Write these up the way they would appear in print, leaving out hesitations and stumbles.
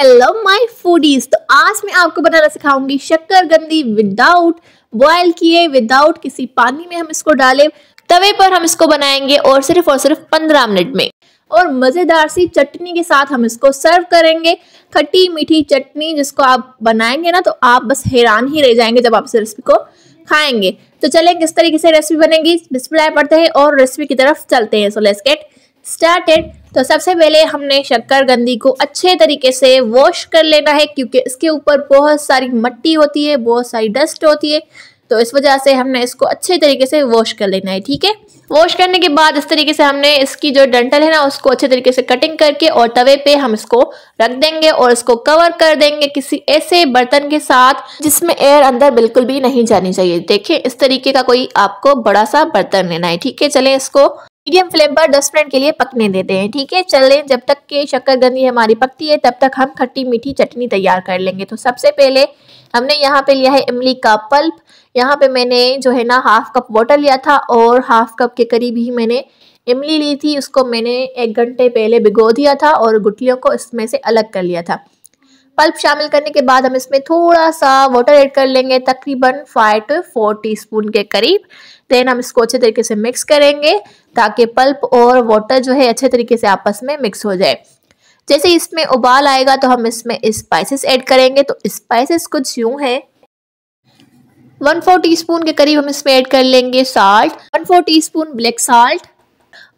Hello my foodies. तो आज मैं आपको बनाना सिखाऊंगी शक्करकंदी विदाउट बॉयल किए, विदाउट किसी पानी में हम इसको डाले तवे पर हम इसको बनाएंगे और सिर्फ 15 मिनट में, और मज़ेदार सी चटनी के साथ हम इसको सर्व करेंगे। खट्टी मीठी चटनी जिसको आप बनाएंगे ना तो आप बस हैरान ही रह जाएंगे जब आप इस रेसिपी को खाएंगे। तो चलें किस तरीके से रेसिपी बनेगी, बिस्मिल्लाह पढ़ते हैं और रेसिपी की तरफ चलते हैं। So let's get started. तो सबसे पहले हमने शक्करकंदी को अच्छे तरीके से वॉश कर लेना है, क्योंकि इसके ऊपर बहुत सारी मिट्टी होती है, बहुत सारी डस्ट होती है, तो इस वजह से हमने इसको अच्छे तरीके से वॉश कर लेना है। ठीक है, वॉश करने के बाद इस तरीके से हमने इसकी जो डंठल है ना उसको अच्छे तरीके से कटिंग करके और तवे पे हम इसको रख देंगे और इसको कवर कर देंगे किसी ऐसे बर्तन के साथ जिसमें एयर अंदर बिल्कुल भी नहीं जानी चाहिए। देखिए इस तरीके का कोई आपको बड़ा सा बर्तन लेना है। ठीक है, चलें इसको मीडियम फ्लेम पर 10 मिनट के लिए पकने देते हैं। ठीक है, चलें जब तक कि शक्करकंदी हमारी पकती है तब तक हम खट्टी मीठी चटनी तैयार कर लेंगे। तो सबसे पहले हमने यहाँ पे लिया है इमली का पल्प। यहाँ पे मैंने जो है ना हाफ कप वाटर लिया था और हाफ कप के करीब ही मैंने इमली ली थी। उसको मैंने 1 घंटे पहले भिगो दिया था और गुठलियों को इसमें से अलग कर लिया था। पल्प शामिल करने के बाद हम इसमें थोड़ा सा वाटर ऐड कर लेंगे, तकरीबन 5 to 4 टीस्पून के करीब। देन हम इसको अच्छे तरीके से मिक्स करेंगे ताकि पल्प और वाटर जो है अच्छे तरीके से आपस में मिक्स हो जाए। जैसे इसमें उबाल आएगा तो हम इसमें स्पाइसेस ऐड करेंगे। तो स्पाइसेस कुछ यूँ है, 1/4 टीस्पून के करीब हम इसमें ऐड कर लेंगे साल्ट, 1/4 टीस्पून ब्लैक साल्ट,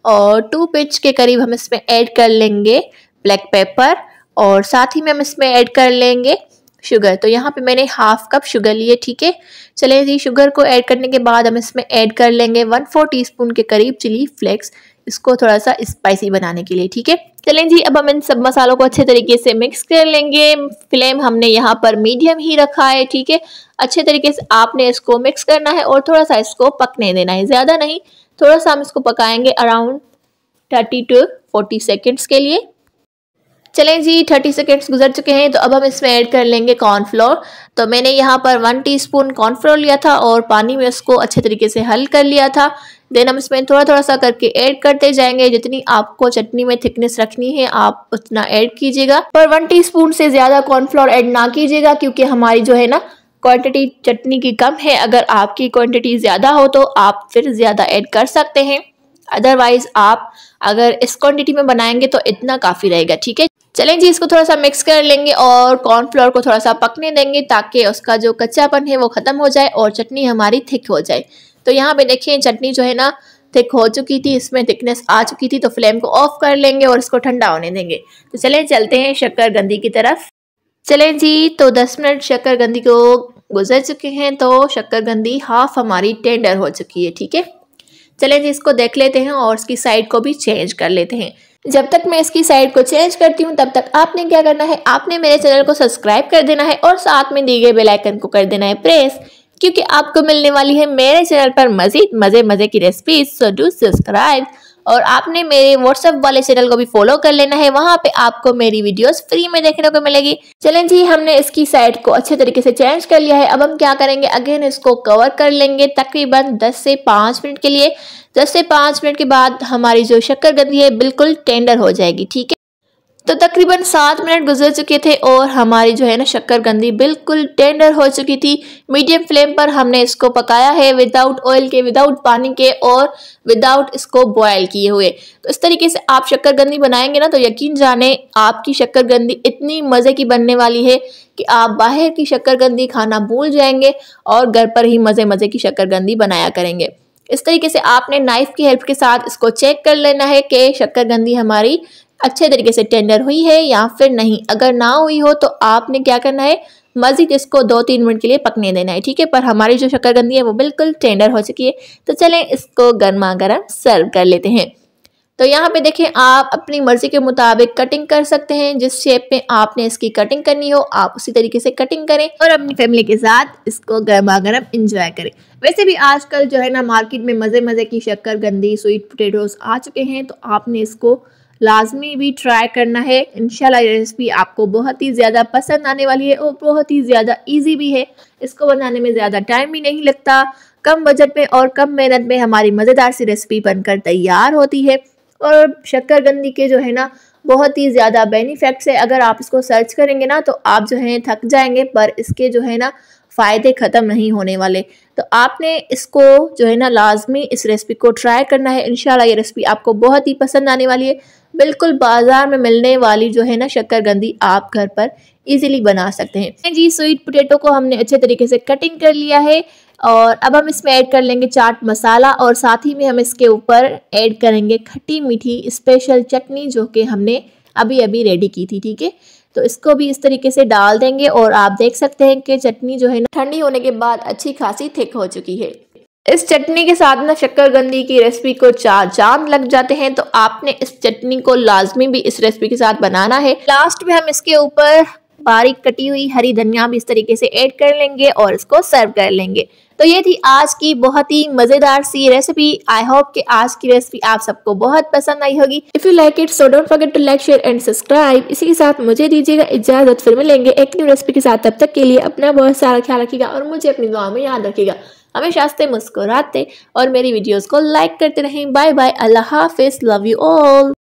और 2 पिंच के करीब हम इसमें ऐड कर लेंगे ब्लैक पेपर, और साथ ही में हम इसमें ऐड कर लेंगे शुगर। तो यहाँ पे मैंने हाफ कप शुगर लिए। ठीक है, चलिए जी, शुगर को ऐड करने के बाद हम इसमें ऐड कर लेंगे 1/4 टीस्पून के करीब चिली फ्लेक्स, इसको थोड़ा सा स्पाइसी बनाने के लिए। ठीक है, चलें जी, अब हम इन सब मसालों को अच्छे तरीके से मिक्स कर लेंगे। फ्लेम हमने यहाँ पर मीडियम ही रखा है। ठीक है, अच्छे तरीके से आपने इसको मिक्स करना है और थोड़ा सा इसको पकने देना है, ज़्यादा नहीं, थोड़ा सा हम इसको पकाएंगे अराउंड 30 to 40 सेकेंड्स के लिए। चलें जी, 30 सेकेंड्स गुजर चुके हैं। तो अब हम इसमें ऐड कर लेंगे कॉर्नफ्लोर। तो मैंने यहाँ पर 1 टीस्पून कॉर्नफ्लोर लिया था और पानी में उसको अच्छे तरीके से हल कर लिया था। देन हम इसमें थोड़ा थोड़ा सा करके ऐड करते जाएंगे। जितनी आपको चटनी में थिकनेस रखनी है आप उतना ऐड कीजिएगा, पर 1 टीस्पून से ज़्यादा कॉर्नफ्लोर ऐड ना कीजिएगा, क्योंकि हमारी जो है ना क्वांटिटी चटनी की कम है। अगर आपकी क्वांटिटी ज़्यादा हो तो आप फिर ज़्यादा ऐड कर सकते हैं, अदरवाइज आप अगर इस क्वांटिटी में बनाएंगे तो इतना काफ़ी रहेगा। ठीक है, चलें जी, इसको थोड़ा सा मिक्स कर लेंगे और कॉर्नफ्लोर को थोड़ा सा पकने देंगे ताकि उसका जो कच्चापन है वो ख़त्म हो जाए और चटनी हमारी थिक हो जाए। तो यहाँ पे देखिए चटनी जो है ना थिक हो चुकी थी, इसमें थिकनेस आ चुकी थी। तो फ्लेम को ऑफ कर लेंगे और इसको ठंडा होने देंगे। तो चलें चलते हैं शक्करकंदी की तरफ। चलें जी, तो 10 मिनट शक्करकंदी को गुजर चुके हैं। तो शक्करकंदी हाफ हमारी टेंडर हो चुकी है। ठीक है, चलें जी, इसको देख लेते हैं और इसकी साइड को भी चेंज कर लेते हैं। जब तक मैं इसकी साइड को चेंज करती हूँ तब तक आपने क्या करना है, आपने मेरे चैनल को सब्सक्राइब कर देना है और साथ में दिए गए बेल आइकन को कर देना है प्रेस, क्योंकि आपको मिलने वाली है मेरे चैनल पर मज़ीद मज़े की रेसिपीज। So do subscribe. और आपने मेरे व्हाट्सएप वाले चैनल को भी फॉलो कर लेना है, वहाँ पे आपको मेरी वीडियोस फ्री में देखने को मिलेगी। चलें जी, हमने इसकी साइड को अच्छे तरीके से चेंज कर लिया है। अब हम क्या करेंगे, अगेन इसको कवर कर लेंगे तकरीबन 10 से 5 मिनट के लिए। 10 से 5 मिनट के बाद हमारी जो शक्करकंदी है बिल्कुल टेंडर हो जाएगी। ठीक है, तो तकरीबन 7 मिनट गुजर चुके थे और हमारी जो है ना शक्करकंदी बिल्कुल टेंडर हो चुकी थी। मीडियम फ्लेम पर हमने इसको पकाया है, विदाउट ऑयल के, विदाउट पानी के और विदाउट इसको बॉयल किए हुए। तो इस तरीके से आप शक्करकंदी बनाएंगे ना तो यकीन जाने आपकी शक्करकंदी इतनी मज़े की बनने वाली है कि आप बाहर की शक्करकंदी खाना भूल जाएंगे और घर पर ही मज़े की शक्करकंदी बनाया करेंगे। इस तरीके से आपने नाइफ़ की हेल्प के साथ इसको चेक कर लेना है कि शक्करकंदी हमारी अच्छे तरीके से टेंडर हुई है या फिर नहीं। अगर ना हुई हो तो आपने क्या करना है, मज़ीद इसको 2-3 मिनट के लिए पकने देना है। ठीक है, पर हमारी जो शक्करकंदी है वो बिल्कुल टेंडर हो चुकी है। तो चलें इसको गर्मा गर्म सर्व कर लेते हैं। तो यहाँ पे देखें, आप अपनी मर्ज़ी के मुताबिक कटिंग कर सकते हैं। जिस शेप में आपने इसकी कटिंग करनी हो आप उसी तरीके से कटिंग करें और अपनी फैमिली के साथ इसको गर्मा गर्म इंजॉय करें। वैसे भी आजकल जो है ना मार्केट में मज़े की शक्करकंदी, स्वीट पोटैटोज़ आ चुके हैं, तो आपने इसको लाजमी भी ट्राई करना है। इंशाल्लाह ये रेसिपी आपको बहुत ही ज़्यादा पसंद आने वाली है और बहुत ही ज़्यादा इजी भी है। इसको बनाने में ज़्यादा टाइम भी नहीं लगता, कम बजट में और कम मेहनत में हमारी मज़ेदार सी रेसिपी बनकर तैयार होती है। और शक्करकंदी के जो है ना बहुत ही ज़्यादा बेनिफिट्स है। अगर आप इसको सर्च करेंगे ना तो आप जो है थक जाएंगे, पर इसके जो है ना फ़ायदे ख़त्म नहीं होने वाले। तो आपने इसको जो है ना लाजमी इस रेसिपी को ट्राई करना है। इंशाल्लाह ये रेसिपी आपको बहुत ही पसंद आने वाली है। बिल्कुल बाज़ार में मिलने वाली जो है ना शक्करकंदी आप घर पर इजीली बना सकते हैं जी। स्वीट पोटैटो को हमने अच्छे तरीके से कटिंग कर लिया है और अब हम इसमें ऐड कर लेंगे चाट मसाला और साथ ही में हम इसके ऊपर ऐड करेंगे खट्टी मीठी स्पेशल चटनी जो कि हमने अभी अभी रेडी की थी। ठीक है, तो इसको भी इस तरीके से डाल देंगे और आप देख सकते हैं कि चटनी जो है ना ठंडी होने के बाद अच्छी खासी थिक हो चुकी है। इस चटनी के साथ ना शक्करकंदी की रेसिपी को 4 चांद लग जाते हैं। तो आपने इस चटनी को लाजमी भी इस रेसिपी के साथ बनाना है। लास्ट में हम इसके ऊपर बारीक कटी हुई हरी धनिया भी इस तरीके से ऐड कर लेंगे और इसको सर्व कर लेंगे। तो ये थी आज की बहुत ही मजेदार सी रेसिपी। आई होप कि आज की रेसिपी आप सबको बहुत पसंद आई होगी। If you like it so don't forget to like share and subscribe. इसी के साथ मुझे दीजिएगा इजाजत, फिर मिलेंगे एक न्यू रेसिपी के साथ। तब तक के लिए अपना बहुत सारा ख्याल रखिएगा और मुझे अपनी दुआ में याद रखिएगा। हमेशा हंसते मुस्कुराते और मेरी वीडियोस को लाइक करते रहें। बाय बाय, अल्लाह हाफिज, लव यू ऑल।